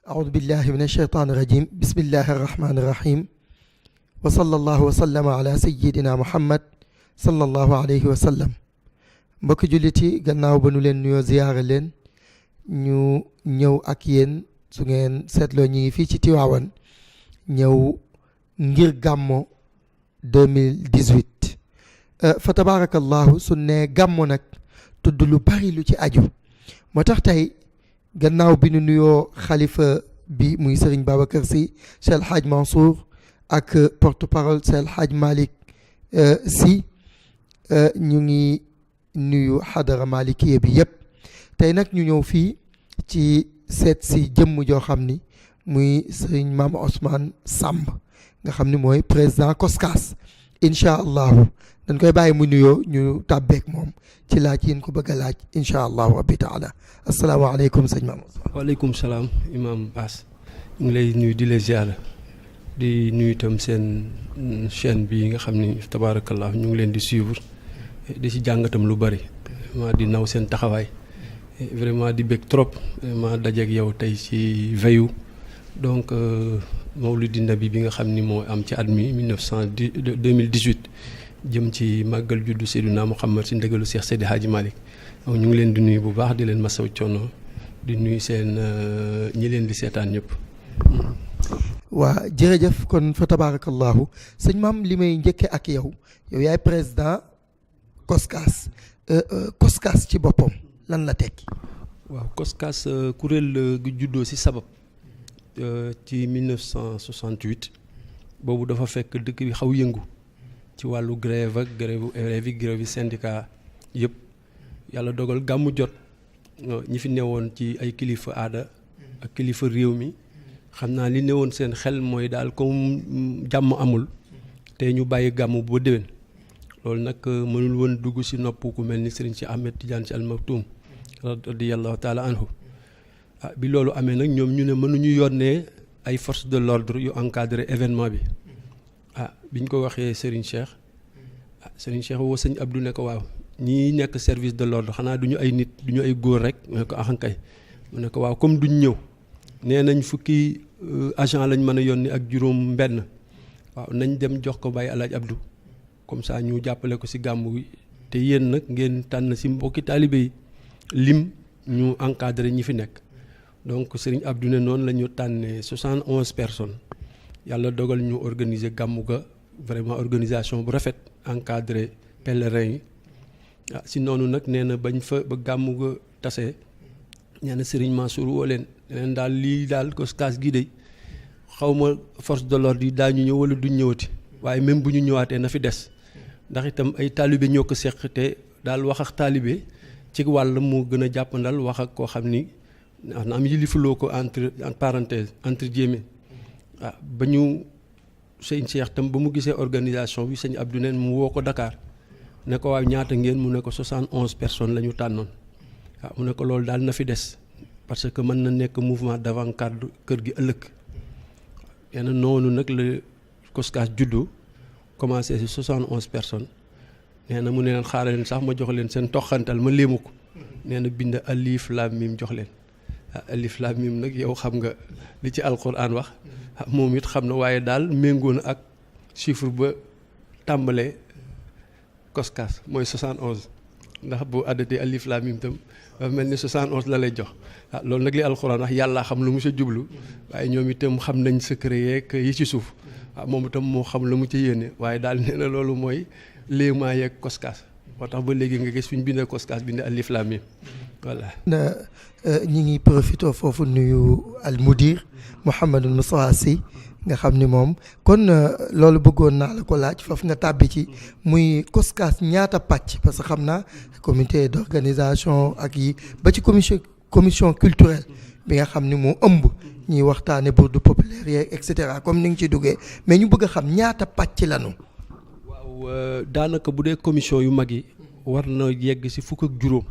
أعوذ بالله من الشيطان الرجيم بسم الله الرحمن الرحيم وصلى الله وسلم على سيدنا محمد صلى الله عليه وسلم mbokki jullit yi gannaaw ba nu leen nuyoo ziyaare leen ñu ñëw ak yéen su ngeen seetloo ñi ngi fii ci Tiwaawan ñëw ngir gàmmo 2018 fa tabaarakallahu su ne gàmmo nag tudd lu bari lu ci aju moo tax tey gannaaw bi nu nuyoo xalifa bi muy Serigne Babacar Sy Cheikh El Hadj Mansour ak porte-parole Cheikh El Hadj Malick Sy ñu ngi nuyu xadara malikiye bi yëpp tey nag ñu ñëw fii ci seet si jëmm joo xam ni muy Serigne Mame Ousmane Samb nga xam ni mooy président COSCAS incha allahu dañ koy bàyyi mu nuyoo ñu tàbbeek moom ci laaj yi ñu ko bëgg a laaj incha allahu rabbi taala asalaamaaleykum sëñ Mame Ousmane. waaleykum salaam imam As ñu ngi lay nuyu di la ziara di nuyu itam seen chaîne bi nga xam ni tabaarakallah ñu ngi leen di suivre di ci jàngatam lu bari vraiment di naw seen taxawaay vraiment di bëgg trop vraiment dajeek yow tey ci veyu donc Mawlidi Nabi bi nga xam ni moo am ci at mi 2018 jëm ci màggal juddu Seydina Muhammad si ndëgalu Cheikh Seydi Hadji Malick donc ñu ngi leen di nuyu bu baax di leen masaw coono di nuyu seen ñi leen di seetaan ñëpp. waa jërëjëf kon fa tabaarakallahu sëñ Mame li may njëkke ak yow yaay président COSCAS COSCAS ci boppam lan la tekki. waaw COSCAS kuréel gu juddoo ci sabab ci 1968 boobu dafa fekk dëkk bi xaw yëngu ci wàllu grève ak grève yi syndicat yëpp yàlla dogal gàmmu jot ñi fi newoon ci ay kilifa aada ak kilifa réew mi xam naa li newoon seen xel mooy daal comme jàmm amul te ñu bàyyi gàmmu ba déwén loolu nag mënul woon dugg ci nopp ku mel ni Serigne ci Ahmed Tidiane Sy Al Maktoum radiyallahu taala anhu bi loolu amee nag ñoom ñu ne mënuñu yónnee ay forces de l'ordre yu encadré événement bi biñ ko waxee Serigne Cheikh Serigne Cheikh woo sëñ Abdou ne ko waaw ñii nekk service de l'ordre xanaa duñu ay nit duñu ay góor rek mu ne ko axankay mu ne ko waaw comme duñ ñëw nee nañ fukki agent lañ mën a yónni ak juróom benn waaw nañ dem jox ko Baye Alaaji Abdou comme ça ñu jàppale ko ci gàmmu gi te yéen nag ngeen tànn ci mbokki taalibe yi lim ñu encadré ñi fi nekk donc Serigne Abdou ne noonu la ñu tànnee 71 personnes yàlla dogal ñu organiser gàmmu ga vraiment organisation bu rafet encadré pèlerins yi ci noonu nag nee na bañ fa ba gàmmu ga tasee nee na Serigne Mansour woo leen daal lii daal COSCAS gi de xaw ma force de l'ordre yi daañu ñëw wala duñ ñëwati waaye même bu ñu ñëwaatee na fi des ndax itam ay taalibe ñoo ko seq te daal wax ak taalibe ci wàll mu gën a jàppandal wax ak koo xam ni na am yilifuloo ko entre parenthèse entre guillemets ba ñu sëñ Cheikh tam ba mu gisee organisation bi sëñ Abdou neen mu woo ko Dakar ne ko waaw ñaata ngeen mu ne ko 71 personnes la ñu tànnoon mu ne ko loolu daal na fi des parce que mën na nekk mouvement d'avant-garde kër gi ëllëg yenn noonu nag la COSCAS juddu commencé ci 71 personnes nee na mu ne leen xaaral leen sax ma jox leen seen toxantal ma léemu ko nee na bind alif laam mim jox leen alif laam mim nag yow xam nga li ci alquran wax moom it xam na waaye daal méngoo na ak chiffre ba tàmbalee COSCAS mooy 71 ndax bu àddatee alif laam mim tam mel ni 71 la lay jox loolu nag li alquran wax yàlla xam lu mu sa jublu waaye ñoom itam xam nañ secret yeeg yi ci suuf moom itam moo xam la mu ci yéene waaye daal nee na loolu mooy léemaa yeeg COSCAS moo tax ba léegi nga gis fi ñu bindee COSCAS bind alif laam mim voilà. ñi ngi profité foofu nuyu al mudir Mouhamadou Moustapha Sy nga xam ni moom kon loolu bëggoon naa la ko laaj foofu nga tàbbi ci muy COSCAS ñaata pàcc parce que xam naa comité d'organisation ak yi ba ci commission culturelle bi nga xam ni moo ëmb ñuy waxtaane bourdes populaires yeeg et cetera comme ni nga ci duggee mais ñu bëgg a xam ñaata pàcc lanu. waaw daanaka bu dee commission yu mag yi war na yegg ci fukk ak juróom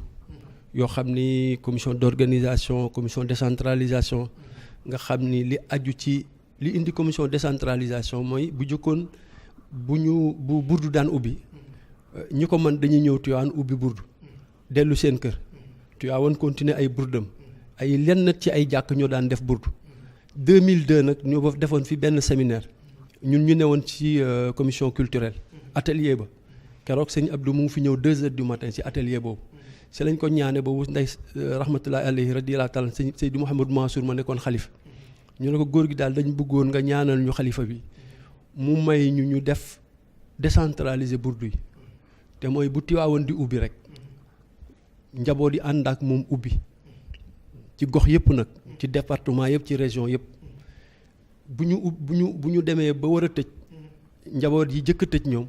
yoo xam ni commission d'organisation commission décentralisation nga xam ni li aju ci li indi commission décentralisation mooy bu jëkkoon bu burdu daan ubbi ñi ko mën dañuy ñëw Tivaouane ubbi burdu dellu seen kër Tivaouane continuer ay burdam ay lenn ci ay jàkk ñoo daan def burdu 2002 nag ñu defoon fi benn séminaire ñun ñu newoon ci commission culturelle atelier ba keroog sëñ Abdou mu ngi fi ñëw 2 heures du matin ci atelier boobu si lañ ko ñaane boobu ndey rahmatullahi alayhi radiyallahu taala sëñ Seydi Mouhamadou Mansour ma nekkoon xalifa ñu ne ko góor gi daal dañ bëggoon nga ñaanal ñu xalifa bi mu may ñu def décentraliser burdu yi te mooy bu Tiwaawoon di ubbi rek njaboot yi ànd ak moom ubbi ci gox yëpp nag ci département yëpp ci région yëpp bu ñu demee ba war a tëj njaboot yi jëkk a tëj ñoom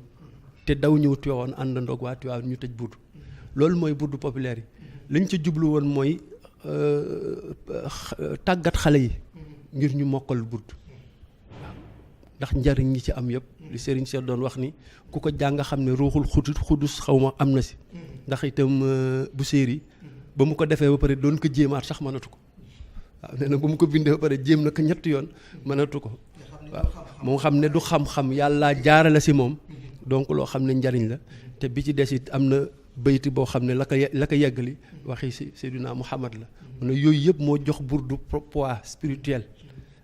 te daw ñëw Tiwaawoon àndandoog waa Tiwaawoon ñu tëj burdu loolu mooy burdu populaire yi liñ ca jublu woon mooy tàggat xale yi ngir ñu mokkal burdu ndax njariñ ñi ci am yëpp li Serigne Cheikh doon wax ni ku ko jàng xam ne ruuxul xudus xaw ma am na si ndax itam bu séeri ba mu ko defee ba pare doon ko jéemaat sax mënatu ko waaw nee na ba mu ko bindee ba pare jéem na ko ñetti yoon mënatu ko waaw moo xam ne du xam-xam yàlla jaarale si moom donc loo xam ne njariñ la te bi ci des it am na bayti boo xam ne la ko yeggali waxi si Seydina Muhammad la mu ne yooyu yëpp moo jox burdu poids spirituel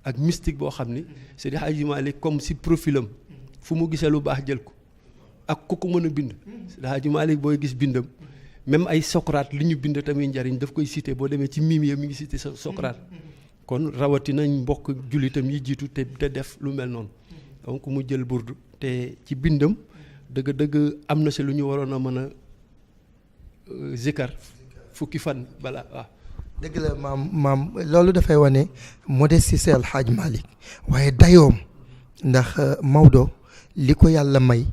ak mystique boo xam ni Seydi Hadji Malick comme si profilam fu mu gisee lu baax jël ko ak ku ko mën a bind Seydi Hadji Malick booy gis bindam même ay Socrate li ñu bind tamit njariñ daf koy cité boo demee ci mimi mi ngi cité Socrate kon rawatina mbokk jullitam yi jiitu te def lu mel noonu donc mu jël burdu te ci bindam dëgg-dëgg am na si lu ñu waroon a mën a zikar fukki fan balaa waaw. dëgg la maam loolu dafay wane modestie Seydi El Hadji Malick waaye dayoom ndax Maodo li ko yàlla may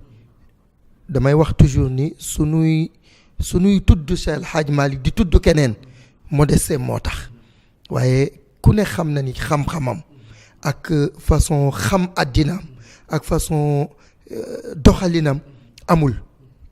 damay wax toujours ni sunuy tudd Seydi El Hadji Malick di tudd keneen modestie moo tax waaye ku ne xam na ni xam-xamam ak façon xam àddinaam ak façon doxalinam amul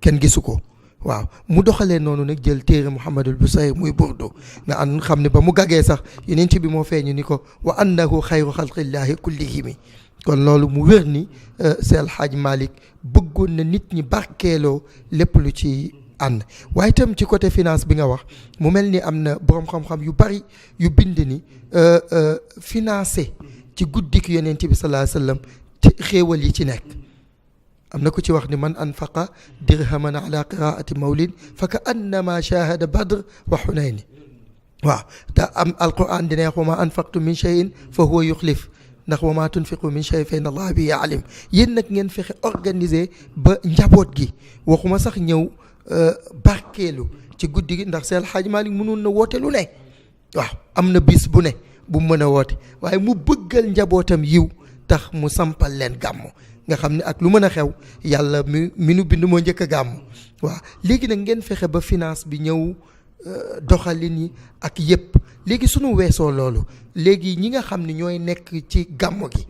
kenn gisu ko waaw mu doxalee noonu nag jël téere Muhammadul Busayri muy burdu nga an xam ne ba mu gagee sax yeneen ci bi moo feeñu ni ko wa annahu xayru xalqillaahi kullihimi kon loolu mu wér ni Seydi El Hadji Malick bëggoon na nit ñi barkeeloo lépp lu ci ànd waaye itam ci côté finance bi nga wax mu mel ni am na boroom xam-xam yu bari yu bind ni financé ci guddik yonent bi sallallahu alayhi wa sallam ci xéewal yi ci nekk am na ku ci wax ni man anfaqa dirhaman ala qiraati mawlid fa ka annama shahada badr wa xunayni waaw te am alquran di neex wa ma anfaqtu min cheyin fa huwa yuxlif ndax wa ma tunfiqu min cheyin fa inna allaha bi alim yéen nag ngeen fexe organiser ba njaboot gi waxuma sax ñëw barkeelu ci guddi gi ndax Seydi El Hadji Malick mënoon na woote lu ne waaw am na bis bu ne bu mën a woote waaye mu bëggal njabootam yiw tax mu sampal leen gàmmu nga xam ne ak lu mën a xew yàlla mi nu bind moo njëkk a gàmmu waaw léegi nag ngeen fexe ba finance bi ñëw doxalin yi ak yépp léegi sunu weesoo loolu léegi ñi nga xam ne ñooy nekk ci gàmmu gi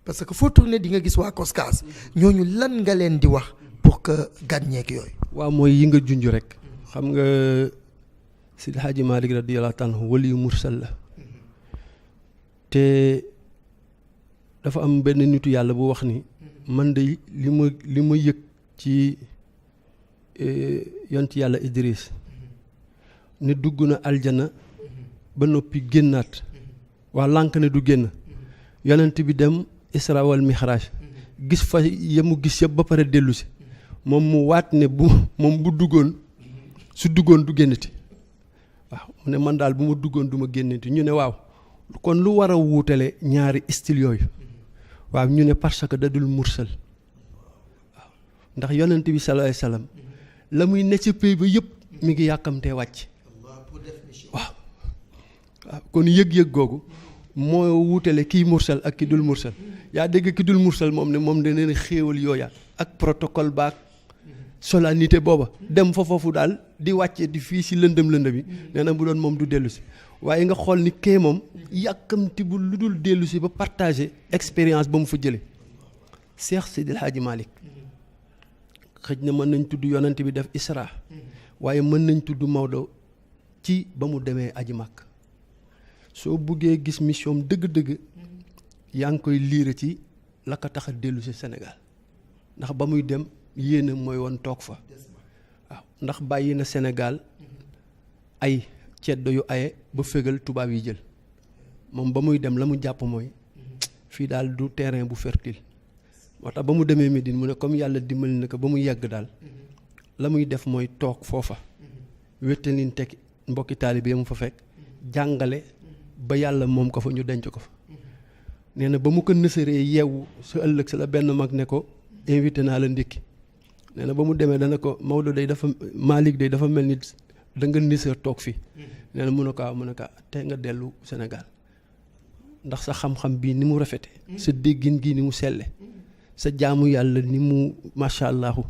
parce que foo tourné di nga gis waa Coskas ñooñu lan nga leen di wax pour que gàññeek yooyu. waaw mooy yi nga junj rek xam nga Seydi Hadji Malick radiyallahu ta'ala waliyu mursal la te dafa am benn nitu yàlla bu wax ni man de li ma yëg ci yonent yàlla Idris ne dugg na aljana ba noppi génnaat waa lànk ne du génn yonent bi dem Isra wal Mi'raj gis fa yemu gis yëpp ba pare dellu si moom mu waat ne moom bu duggoon su duggoon du génnati waaw mu ne man daal bu ma duggoon du ma génnati ñu ne waaw kon lu war a wuutale ñaari style yooyu waaw ñu ne parce que dadul mursal waaw ndax yonent bi sallallahu alayhi wasallam la muy ne ci pays ba yëpp mi ngi yàkkamtee wàcc waaw kon yëg-yëg googu moo wuutale kii mursal ak ki dul mursal yaa dégg ki dul mursal moom ne moom dana ne xéewal yooya ak protocole baak solennité booba dem fa foofu daal di wàcce di fii si lëndëm bi nee na bu doon moom du dellu si waaye nga xool ni kee moom yàkkamti bu lu dul dellu si ba partager expérience ba mu fa jële Cheikh Seydi El Hadji Malick xëj na mën nañ tudd yonent bi def Isra waaye mën nañ tudd Maodo ci ba mu demee aji Makka soo buggee gis mission dëgg-dëgg yaa ngi koy liire ci la ko tax a dellu si Sénégal ndax ba muy dem yéena mooy woon toog fa waaw ndax bàyyi na Sénégal ay ceddo yu aye ba fégal tubaab yi jël moom ba muy dem la mu jàpp mooy fii daal du terrain bu fertile moo tax ba mu demee Médine mu ne comme yàlla dimbali na ko ba mu yegg daal la muy def mooy toog foofa wéttalin teg mbokki taalibe yi mu fa fekk jàngale ba yàlla moom ko fa ñu denc ko fa nee na ba mu ko nësëree yeewu sa ëllëg sa la benn mag ne ko invité naa la ndékki nee na ba mu demee dana ko Maodo day dafa Malick day dafa mel ni da nga nësër toog fi nee na mun a ko tey nga dellu Sénégal ndax sa xam-xam bii ni mu rafete sa déggin gi ni mu selle sa jaamu yàlla ni mu macha allahu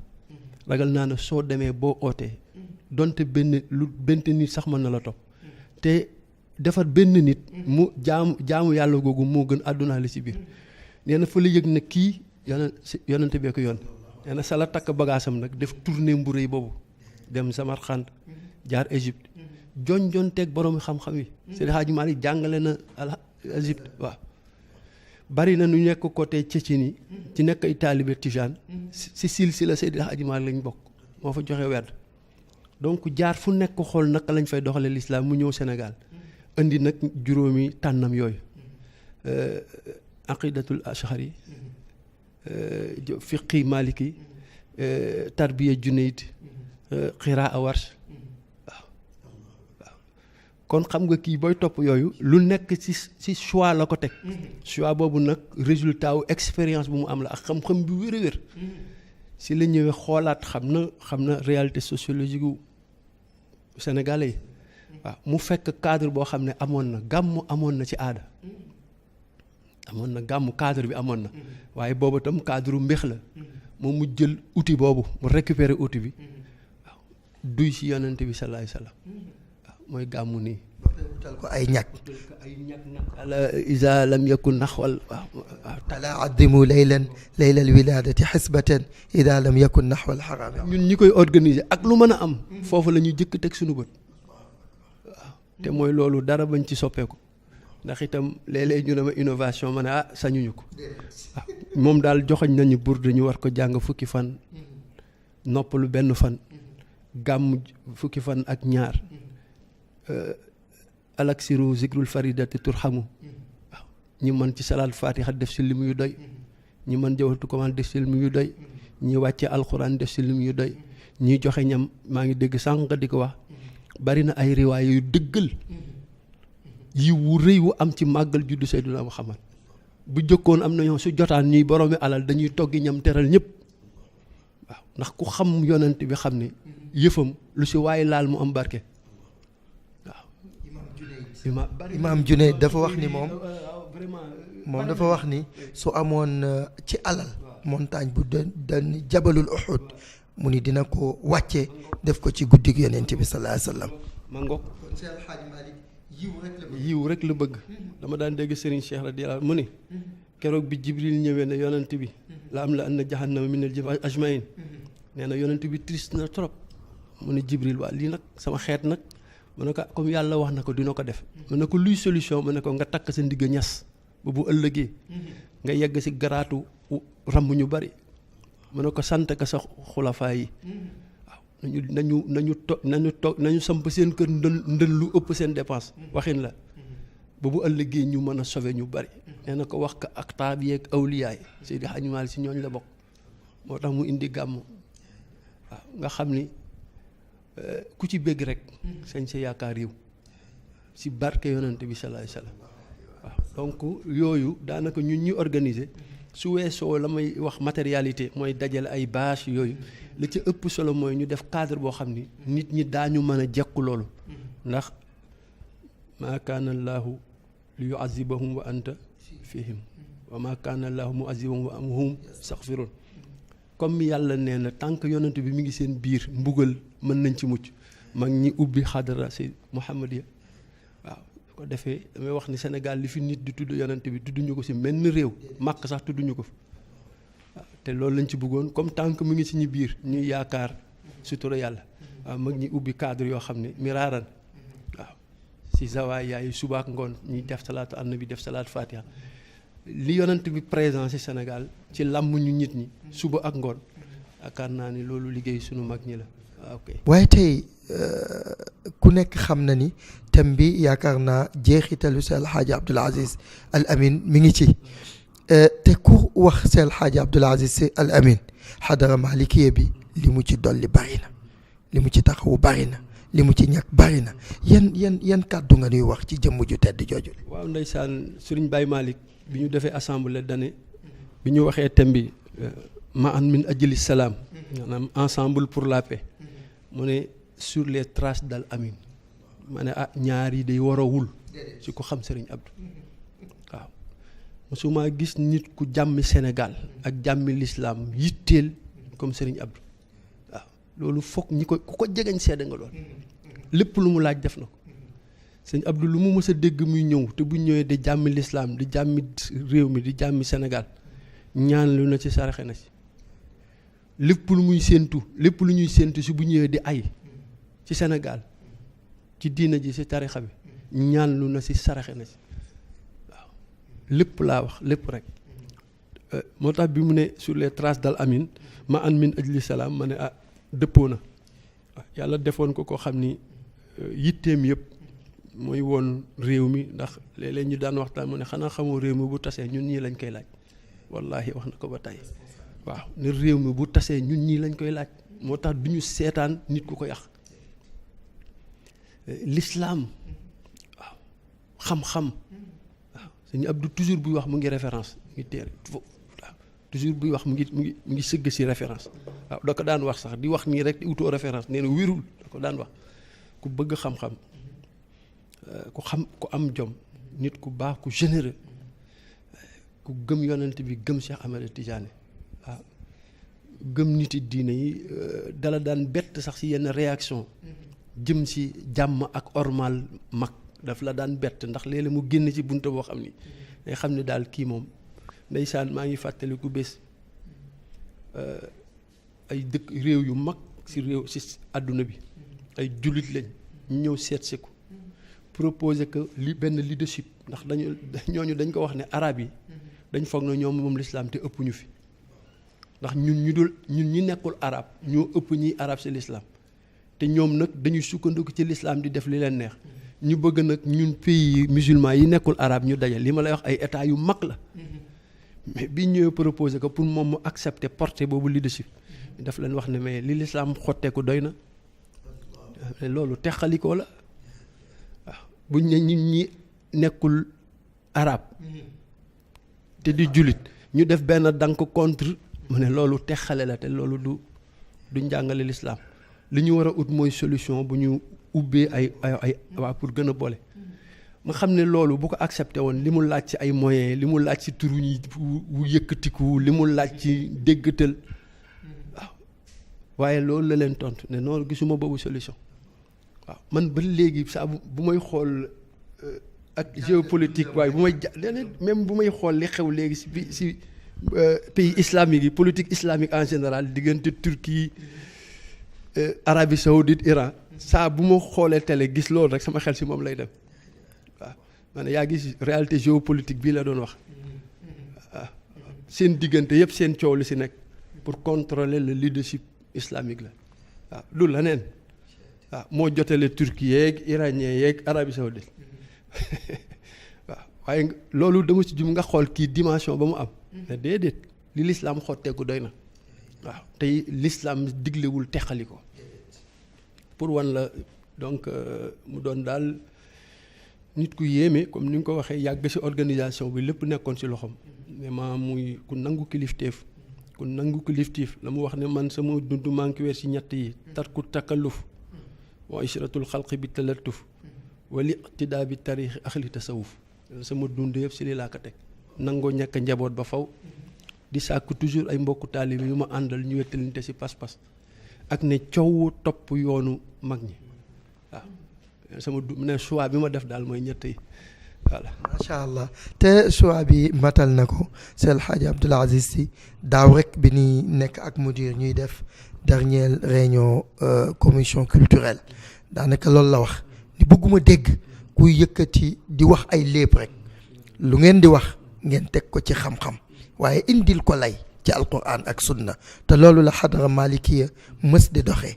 ragal naa ne soo demee boo ootee donte benn nit sax mën na la topp te defar benn nit mu jaamu yàlla googu moo gën àddunaa li ci biir nee na fa la yëg ne kii yonente bee ko yoon nee na sa la takk bagaasam nag def tournée mburu yi boobu dem Samarkand jaar Égypte jon teeg boroomi xam-xam yi Seydi Hadji Malick jàngale na Égypte waaw bari na nu nekk côté Tchétchénie ci nekk ay taalibe Tijaan si silsila Seydi Hadji Malick lañ bokk moo fa joxe werd donc jaar fu nekk xool naka lañ fay doxalee l'islam mu ñëw Sénégal indi nag juróomi tànnam yooyu aqidatul ashari fiqi maliki tarbiya junayd qiraa warsh waaw kon xam nga kii booy topp yooyu lu nekk ci choix la ko teg choix boobu nag résultat wu expérience bu mu am la ak xam-xam bi wér a wér si la ñëwee xoolaat xam na réalité sociologique wu sénégalais yi waaw mu fekk cadre boo xam ne amoon na ci aada amoon na gàmmu cadre bi amoon na waaye boobu tam cadre mbéx la moom mu jël outil boobu mu récupérer outil bi waaw duy ci yonent bi sallallahu alayhi wasallam waaw mooy gàmmu nii utal ko ay ñag nag ala isa lam yakun naxwal waaw ala addimu laylal wiladati xisbatan ida lam yakun naxwal xaraam ñun ñi koy organiser ak lu mën a am foofu la ñuy jëkk teg suñu bët waaw te mooy loolu dara bañ ci soppeeku ndax itam léeg-léeg ñu ne ma innovation ma ne sañuñu ko waaw moom daal joxoñ nañu burde ñu war ko jàng fukki fan noppalu benn fan gàmm fukki fan ak ñaar alaksiru zikrul faridati turhamu waaw ñi mën ci salaat fatiha def si limu yu doy ñi mën jawatu komal def si limu yu doy ñi wàcce alxuraan def si limu yu doy ñi joxe ñam maa ngi dégg sànq di ko wax bari na ay riwaay yu dëggal yi wu rëy wu am ci màggal juddu Seydina Muhammad bu jëkkoon am na ñoo su jotaan ñuy boroomi alal dañuy toggi ñam teral ñëpp waaw ndax ku xam yonent bi xam ne yëfam lu si waaye laal mu am barke waaw imaam Junayd dafa wax ni moom dafa wax ni su amoon ci alal montagne bu dan jabalul Uhud mu ni dina ko wàcce def ko ci guddig yonent bi sallallahu alayhi wasallam ma ngoog yiw rek la bëgg dama daan dégg Serigne Cheikh radiyallahu anhu mu ni keroog bi Jibril ñëwee ne yonent bi la am la an na jahannama minal jinni ajmain nee na yonent bi triste na trop mu ne Jibril waa lii nag sama xeet nag mu ne ko comme yàlla wax na ko dina ko def mu ne ko luy solution mu ne ko nga takk sa ndigg ñas ba bu ëllëgee nga yegg si garaatu ramb ñu bari mu ne ko sant ka sa xulafaa yi nañu samp seen kër ndël lu ëpp seen dépense waxin la ba bu ëllëgee ñu mën a sauver ñu bari nee na ko wax ka ak taab yeeg awliyaay Seydi Hadji Malick si ñooñ la bokk moo tax mu indi gàmm waaw nga xam ni ku ci bëgg rek sañ sa yaakaar yiw si barke yonante bi sallallahu alayhi wasallam waaw donc yooyu daanaka ñun ñi organiser su weesoo la may wax matérialité mooy dajale ay bâche yooyu la ci ëpp solo mooy ñu def cadre boo xam ni nit ñi daañu mën a jekku loolu ndax maa kaana allaahu li yu'azzibahum wa anta fihim wa maa kaana allaahu mu'azzibahum wa hum yastaghfirun comme yàlla nee na tant que yonent bi mi ngi seen biir mbugal mën nañ ci mucc mag ñi ubbi xadara si Muhammadiya waaw ko defee damay wax ni Sénégal li fi nit di tudd yonent bi tudduñu ko si menn réew màkk sax tudduñu ko fi waaw te loolu lañ ci bëggoon comme tant que mu ngi suñu biir ñuy yaakaar sutura yàlla waaw mag ñi ubbi cadre yoo xam ne miraaran waaw si zawaay yaayu subaak ngoon ñuy def salaatu annabi def salaatu fatiha li yonent bi présent ci Sénégal ci làmm ñu nit ñi suba ak ngoon yaakaar naa ni loolu liggéey suñu mag ñi la waaw ok waaye tey ku nekk xam na ni thème bi yaakaar naa jeexitalu Seex El Hadji Abdoul Aziz Al Amine mi ngi ci te ku wax Seex El Hadji Abdoul Aziz Sy Al Amine xadara malikiya bi li mu ci dolli bari na li mu ci taxawu bari na li mu ci ñàkk bari na yan kàddu nga ñuy wax ci jëmm ju tedd jooju. waaw ndeysaan Serigne Baye Malick bi ñu defee assemblée dane bi ñu waxee thème bi ma an min ajli salaam maanaam ensemble pour la paix mu ne sur les traces d'Al Amine ma ne ñaar yi day warawul si ko xam Serigne Abdou waaw mosuma gis nit ku jàmmi Sénégal ak jàmmi l'islam yitteel comme Serigne Abdou waaw loolu foog ñi ko ku ko jegeñ seede nga lool lépp lu mu laaj def na ko Serigne Abdou lu mu mës a dégg muy ñëw te bu ñëwee di jàmmi l'islam di jàmmi réew mi di jàmmi Sénégal ñaan lu na ci saraxe na ci lépp lu muy séentu lépp lu ñuy séentu si bu ñëwee di ay ci Sénégal ci diina ji si tarixa bi ñaan lu na si saraxe na si waaw lépp laa wax lépp rek moo tax bi mu ne sur les traces d'Al Amine ma an min ajli salaam ma ne dëppoo na waaw yàlla defoon ko xam ni yitteem yëpp mooy woon réew mi ndax léeg-léeg ñu daan waxtaan mu ne xanaa xamoo réew mi bu tasee ñun ñii lañ koy laaj wallahi wax na ko ba tey waaw ne réew mi bu tasee ñun ñii lañ koy laaj moo tax du ñu seetaan nit ku ko yàq l'islam waaw xam-xam waaw Sëñ Abdou toujours buy wax mu ngi référence mu ngi téere waaw toujours buy wax mu ngi sëgg si référence waaw da ko daan wax sax di wax nii rek di utoo référence nee na wérul da ko daan wax ku bëgg xam-xam ku am jom nit ku baax ku généreux ku gëm yonent bi gëm Cheikh Ahmed Tidiane waaw gëm niti diine yi dala daan bett sax si yenn réaction jëm si jàmm ak ormal mag daf la daan bett ndax léeg-léeg mu génn ci bunta boo xam ni day xam ne daal kii moom ndeysaan maa ngi fàttaliku bés ay dëkk réew yu mag si réew si àdduna bi ay jullit lañ ñu ñëw seet si ko proposer que benn leadership ndax ñooñu dañ ko wax ne arab yi dañ foog na ñoom moom l'islam te ëpp ñu fi ndax ñun ñi nekkul arab ñoo ëpp ñiy arab si l'islam te ñoom nag dañuy sukkandiku ci l'islam di def li leen neex ñu bëgg nag ñun pays musulman yi nekkul arab ñu daje li ma lay wax ay état yu mag la mais bi ñëwee proposer que pour moom mu accepter porter boobu leadership daf leen wax ne mais li l'islam xotteeku doy na loolu texalikoo la waaw buñ ne ñun ñi nekkul arab te di jullit ñu def benn dank contre mu ne loolu texale la te loolu du njàngale l'islam li ñu war a ut mooy solution bu ñu ubbee ay waa pour gën a boole ma xam ne loolu bu ko accepté woon li mu laaj ci ay moyens li mu laaj ci turu ñi wu yëkkatiku li mu laaj ci déggtal waaw waaye loolu la leen tontu ne noonu gisuma boobu solution waaw man ba léegi saa bu may xool ak géopolitique waaye bu may même bu may xool li xew léegi si pays islamique yi politique islamique en général diggante Turquie Arabie Saoudite Iran saa bu ma xoolee télé gis loolu rek sama xel si moom lay dem waaw man yaa gis réalité géopolitique bii la doon wax waaw seen diggante yëpp seen coow li si nekk pour contrôler le leadership islamique la waaw lu la neen waaw moo jotale Turquie yeeg iranien yeeg Arabie Saoudite waaw waaye loolu dama si jum nga xool kii dimension ba mu am ne déedéet li l'islam xotteeku doy na waaw tey l'islam diglewul teqali ko pour wan la donc mu doon daal nit ku yéeme comme ni nga ko waxee yàgg ci organisation bi lépp nekkoon ci loxoom vraiment muy ku nangu kilifteef la mu wax ne man sama dund manqué weer ci ñett yi tarku takalluf wa ishratul xalqi bi talattuf wali iqtidaa bi taarixi axli tasawuf sama dund yëpp ci lii laa ko teg nangoo ñàkk njaboot ba faw di sàkk toujours ay mbokku taalibe yu ma àndal ñu wettalinte ci pas-pas ak ne coow topp yoonu mag ñi waaw sama ne choix bi ma def daal mooy ñett yi voilà. macha allah te choix bi matal na ko Seex El Hadji Abdoul Aziz Sy daaw rek bi ñuy nekk ak mudir ñuy def dernière réunion commission culturelle daanaka loolu la wax ni bëgguma dégg kuy yëkkati di wax ay léeb rek lu ngeen di wax ngeen teg ko ci xam-xam waaye indil ko lay ci alquran ak sunna te loolu la xadara malikiya mës di doxee